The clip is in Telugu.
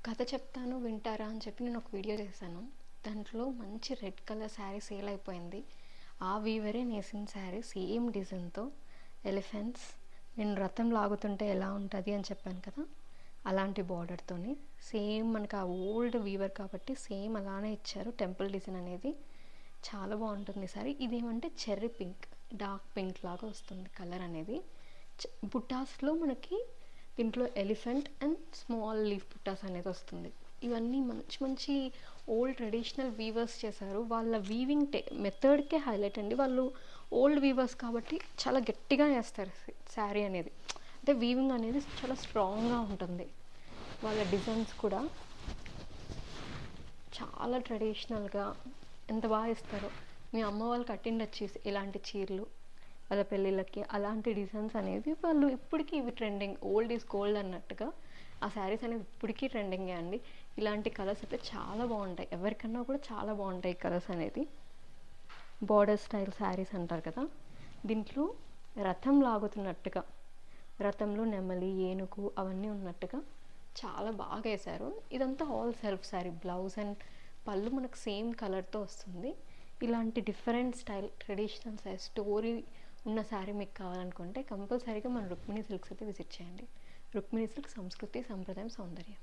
కథ చెప్తాను వింటారా అని చెప్పి నేను ఒక వీడియో చేశాను. దాంట్లో మంచి రెడ్ కలర్ శారీ సేల్ అయిపోయింది. ఆ వీవరే నేసిన శారీ సేమ్ డిజైన్తో ఎలిఫెంట్స్ నేను రథం లాగుతుంటే ఎలా ఉంటుంది అని చెప్పాను కదా, అలాంటి బార్డర్తోని సేమ్ మనకు ఆ ఓల్డ్ వీవర్ కాబట్టి సేమ్ అలానే ఇచ్చారు. టెంపుల్ డిజైన్ అనేది చాలా బాగుంటుంది సారీ. ఇదేమంటే చెర్రీ పింక్, డార్క్ పింక్ లాగా వస్తుంది కలర్ అనేది. బుట్టాస్లో మనకి దీంట్లో ఎలిఫెంట్ అండ్ స్మాల్ లీఫ్ బుట్టాస్ అనేది వస్తుంది. ఇవన్నీ మంచి మంచి ఓల్డ్ ట్రెడిషనల్ వీవర్స్ చేశారు. వాళ్ళ వీవింగ్ మెథడ్కే హైలైట్ అండి. వాళ్ళు ఓల్డ్ వీవర్స్ కాబట్టి చాలా గట్టిగా వేస్తారు శారీ అనేది. అంటే వీవింగ్ అనేది చాలా స్ట్రాంగ్గా ఉంటుంది. వాళ్ళ డిజైన్స్ కూడా చాలా ట్రెడిషనల్గా ఎంత బాగా ఇస్తారో. మీ అమ్మ వాళ్ళు కట్టిండొచ్చి ఇలాంటి చీరలు వాళ్ళ పెళ్ళిళ్ళకి. అలాంటి డిజైన్స్ అనేవి వాళ్ళు ఇప్పటికీ ఇవి ట్రెండింగ్. ఓల్డ్ ఈజ్ గోల్డ్ అన్నట్టుగా ఆ శారీస్ అనేవి ఇప్పటికీ ట్రెండింగే అండి. ఇలాంటి కలర్స్ అయితే చాలా బాగుంటాయి. ఎవరికన్నా కూడా చాలా బాగుంటాయి ఈ కలర్స్ అనేది. బార్డర్ స్టైల్ శారీస్ అంటారు కదా, దీంట్లో రథం లాగుతున్నట్టుగా, రథంలో నెమలి, ఏనుగు అవన్నీ ఉన్నట్టుగా చాలా బాగా వేశారు. ఇదంతా all self sari. Blouse and పళ్ళు మనకు సేమ్ కలర్తో వస్తుంది. ఇలాంటి different style traditional style story ఉన్న శారీ మీకు కావాలనుకుంటే కంపల్సరీగా మన రుక్మిణి సిల్క్స్ అయితే విజిట్ చేయండి. రుక్మిణి సిల్క్ సంస్కృతి, సంప్రదాయం, సౌందర్యం.